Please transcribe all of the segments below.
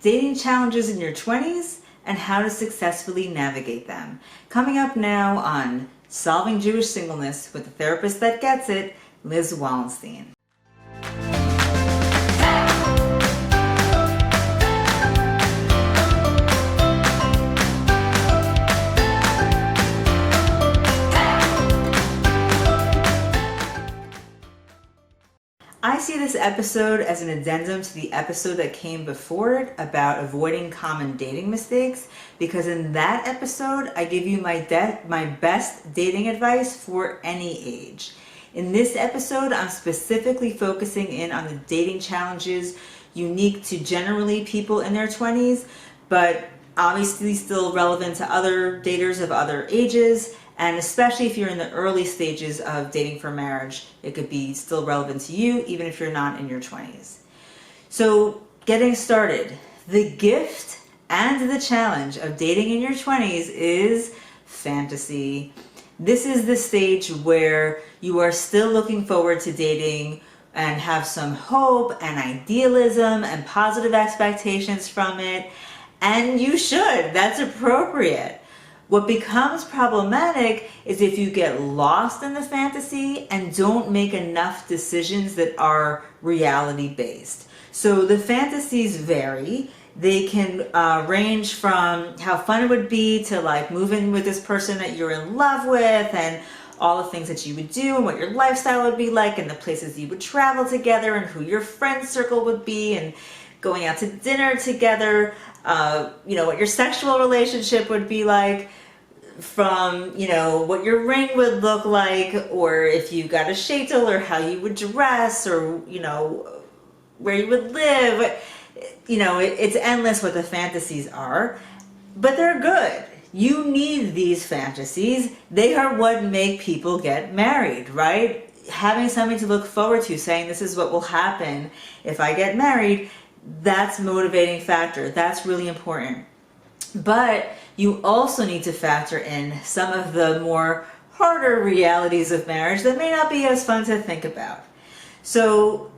dating challenges in your 20s, and how to successfully navigate them. Coming up now on Solving Jewish Singleness with the therapist that gets it, Liz Wallenstein. I see this episode as an addendum to the episode that came before it about avoiding common dating mistakes, because in that episode I give you my best dating advice for any age. In this episode, I'm specifically focusing in on the dating challenges unique to generally people in their 20s, but obviously still relevant to other daters of other ages. And especially if you're in the early stages of dating for marriage, it could be still relevant to you, even if you're not in your 20s. So getting started, the gift and the challenge of dating in your 20s is fantasy. This is the stage where you are still looking forward to dating and have some hope and idealism and positive expectations from it. And you should, that's appropriate. What becomes problematic is if you get lost in the fantasy and don't make enough decisions that are reality-based. So the fantasies vary. They can range from how fun it would be to like move in with this person that you're in love with and all the things that you would do and what your lifestyle would be like and the places you would travel together and who your friend circle would be and going out to dinner together, what your sexual relationship would be like, from, what your ring would look like, or if you got a sheitel, or how you would dress, or, where you would live. It's endless what the fantasies are, but they're good. You need these fantasies. They are what make people get married, right? Having something to look forward to, saying this is what will happen if I get married, that's a motivating factor. That's really important. But you also need to factor in some of the more harder realities of marriage that may not be as fun to think about. So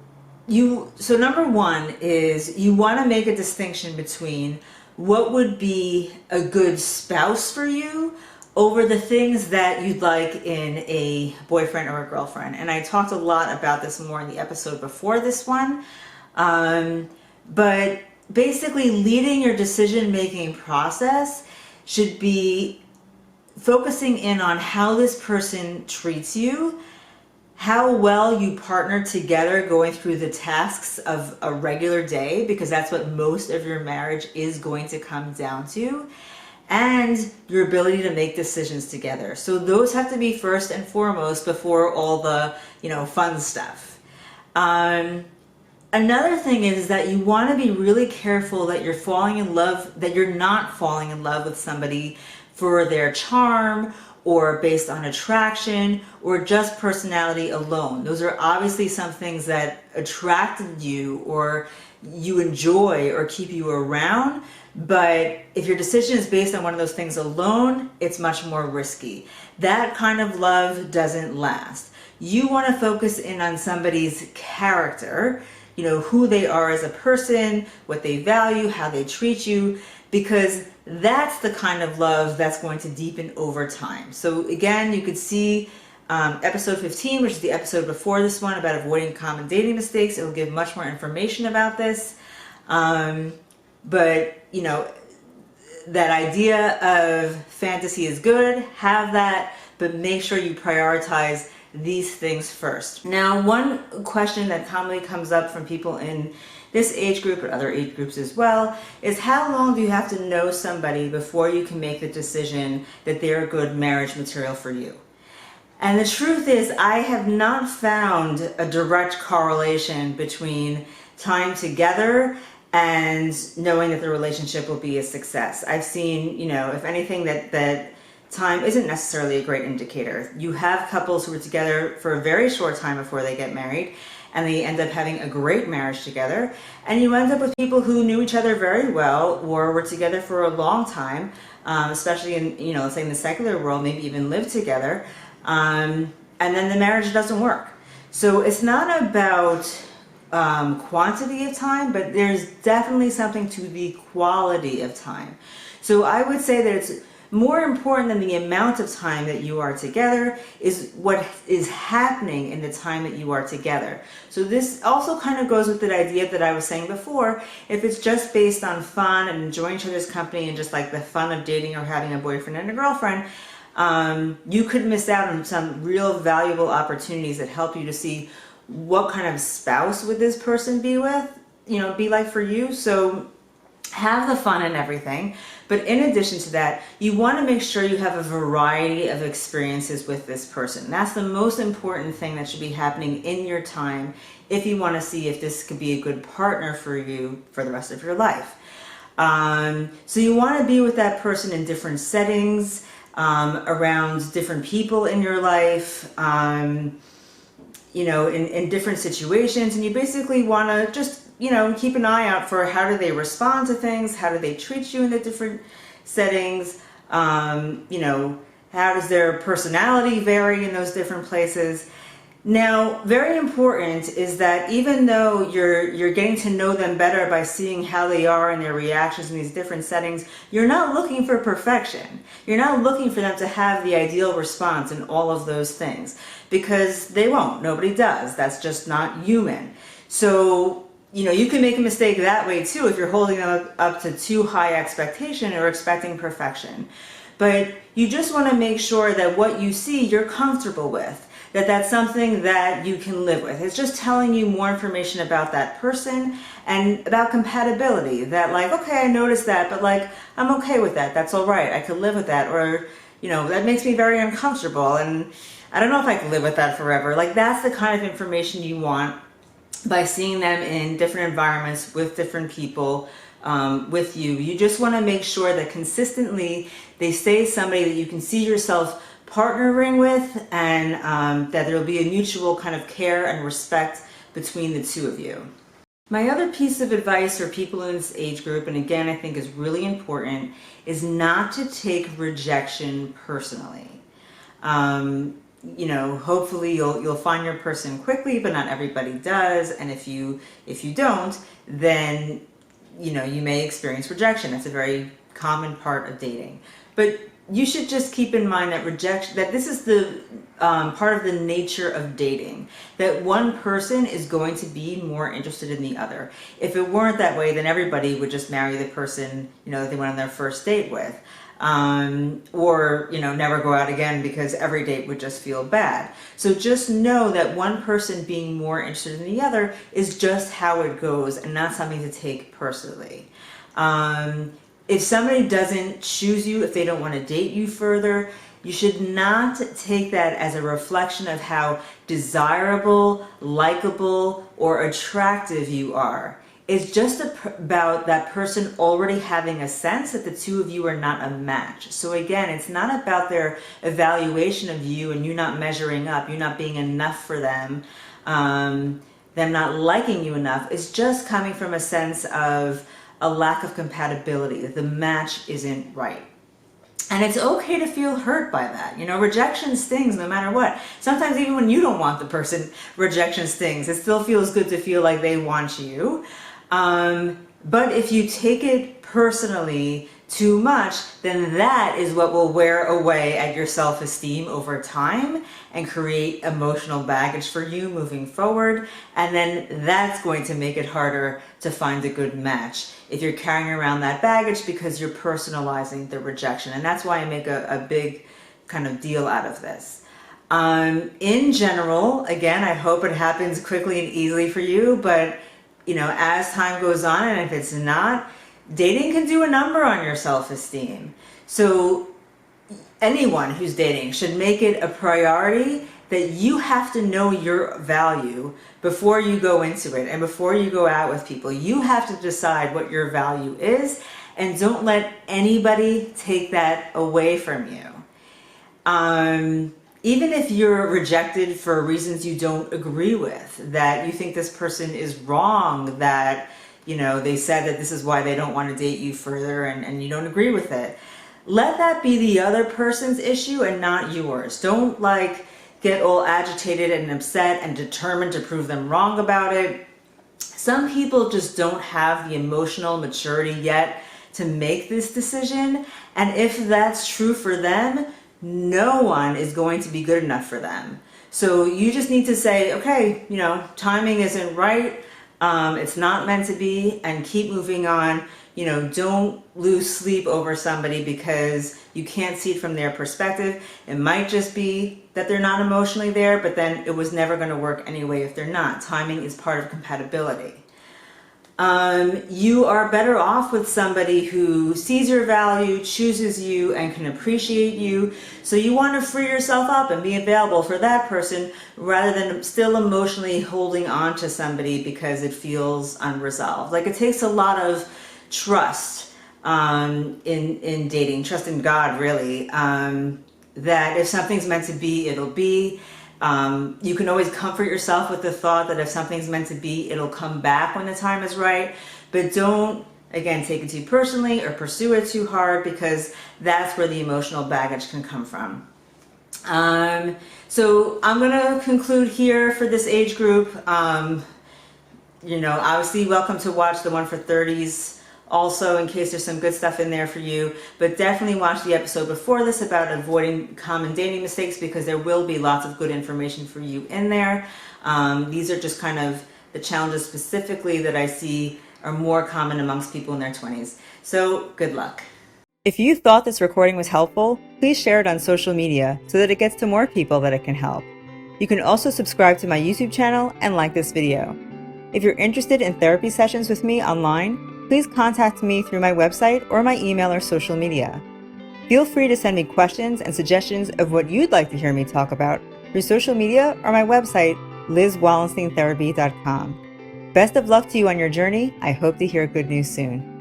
number one is you want to make a distinction between what would be a good spouse for you over the things that you'd like in a boyfriend or a girlfriend. And I talked a lot about this more in the episode before this one. But basically, leading your decision-making process should be focusing in on how this person treats you, how well you partner together going through the tasks of a regular day, because that's what most of your marriage is going to come down to, and your ability to make decisions together. So those have to be first and foremost before all the, fun stuff. Another thing is that you want to be really careful that you're not falling in love with somebody for their charm or based on attraction or just personality alone. Those are obviously some things that attracted you or you enjoy or keep you around. But if your decision is based on one of those things alone, it's much more risky. That kind of love doesn't last. You want to focus in on somebody's character, who they are as a person, what they value, how they treat you, because that's the kind of love that's going to deepen over time. So again, you could see episode 15, which is the episode before this one about avoiding common dating mistakes. It will give much more information about this. But that idea of fantasy is good, have that, but make sure you prioritize these things first. Now, one question that commonly comes up from people in this age group or other age groups as well is how long do you have to know somebody before you can make the decision that they're a good marriage material for you? And the truth is, I have not found a direct correlation between time together and knowing that the relationship will be a success. I've seen, if anything, that time isn't necessarily a great indicator. You have couples who are together for a very short time before they get married, and they end up having a great marriage together. And you end up with people who knew each other very well or were together for a long time, especially in, let's say in the secular world, maybe even live together. And then the marriage doesn't work. So it's not about quantity of time, but there's definitely something to the quality of time. So I would say that it's more important than the amount of time that you are together is what is happening in the time that you are together. So this also kind of goes with the idea that I was saying before. If it's just based on fun and enjoying each other's company and just like the fun of dating or having a boyfriend and a girlfriend, you could miss out on some real valuable opportunities that help you to see what kind of spouse would this person be like for you. So have the fun and everything, but in addition to that, you want to make sure you have a variety of experiences with this person. That's the most important thing that should be happening in your time if you want to see if this could be a good partner for you for the rest of your life. So you want to be with that person in different settings, around different people in your life, in different situations, and you basically want to just keep an eye out for how do they respond to things, how do they treat you in the different settings, how does their personality vary in those different places. Now, very important is that even though you're getting to know them better by seeing how they are and their reactions in these different settings, you're not looking for perfection. You're not looking for them to have the ideal response in all of those things, because they won't. Nobody does. That's just not human. So you can make a mistake that way too if you're holding them up to too high expectation or expecting perfection. But you just want to make sure that what you see you're comfortable with, that that's something that you can live with. It's just telling you more information about that person and about compatibility, that like, okay, I noticed that, but like, I'm okay with that. That's all right. I could live with that. Or, that makes me very uncomfortable. And I don't know if I can live with that forever. Like, that's the kind of information you want by seeing them in different environments with different people, with you. You just want to make sure that consistently they stay somebody that you can see yourself partnering with, and that there will be a mutual kind of care and respect between the two of you. My other piece of advice for people in this age group, and again I think is really important, is not to take rejection personally. Hopefully you'll find your person quickly, but not everybody does. And if you don't, then you may experience rejection. It's a very common part of dating. But you should just keep in mind that this is the part of the nature of dating, that one person is going to be more interested in the other. If it weren't that way, then everybody would just marry the person that they went on their first date with. Or never go out again because every date would just feel bad. So just know that one person being more interested in the other is just how it goes and not something to take personally. If somebody doesn't choose you, if they don't want to date you further, you should not take that as a reflection of how desirable, likable, or attractive you are. It's just about that person already having a sense that the two of you are not a match. So again, it's not about their evaluation of you and you not measuring up, you not being enough for them, them not liking you enough. It's just coming from a sense of a lack of compatibility, that the match isn't right. And it's okay to feel hurt by that. Rejection stings no matter what. Sometimes even when you don't want the person, rejection stings. It still feels good to feel like they want you. But if you take it personally too much, then that is what will wear away at your self-esteem over time and create emotional baggage for you moving forward. And then that's going to make it harder to find a good match if you're carrying around that baggage because you're personalizing the rejection. And that's why I make a big kind of deal out of this. In general, again, I hope it happens quickly and easily for you, but as time goes on, and if it's not, dating can do a number on your self-esteem. So anyone who's dating should make it a priority that you have to know your value before you go into it and before you go out with people. You have to decide what your value is, and don't let anybody take that away from you. Even if you're rejected for reasons you don't agree with, that you think this person is wrong, that they said that this is why they don't want to date you further, and you don't agree with it, let that be the other person's issue and not yours. Don't get all agitated and upset and determined to prove them wrong about it. Some people just don't have the emotional maturity yet to make this decision. And if that's true for them, no one is going to be good enough for them. So you just need to say, okay, timing isn't right. It's not meant to be, and keep moving on. Don't lose sleep over somebody because you can't see it from their perspective. It might just be that they're not emotionally there, but then it was never going to work anyway if they're not. Timing is part of compatibility. You are better off with somebody who sees your value, chooses you, and can appreciate you. So you want to free yourself up and be available for that person rather than still emotionally holding on to somebody because it feels unresolved. Like, it takes a lot of trust in dating, trust in God, really, that if something's meant to be, it'll be. You can always comfort yourself with the thought that if something's meant to be, it'll come back when the time is right. But don't, again, take it too personally or pursue it too hard, because that's where the emotional baggage can come from. So I'm going to conclude here for this age group. Obviously welcome to watch the one for 30s also, in case there's some good stuff in there for you, but definitely watch the episode before this about avoiding common dating mistakes, because there will be lots of good information for you in there. These are just kind of the challenges specifically that I see are more common amongst people in their 20s. So good luck. If you thought this recording was helpful, please share it on social media so that it gets to more people that it can help. You can also subscribe to my YouTube channel and like this video. If you're interested in therapy sessions with me online, please contact me through my website or my email or social media. Feel free to send me questions and suggestions of what you'd like to hear me talk about through social media or my website, lizwallensteintherapy.com. Best of luck to you on your journey. I hope to hear good news soon.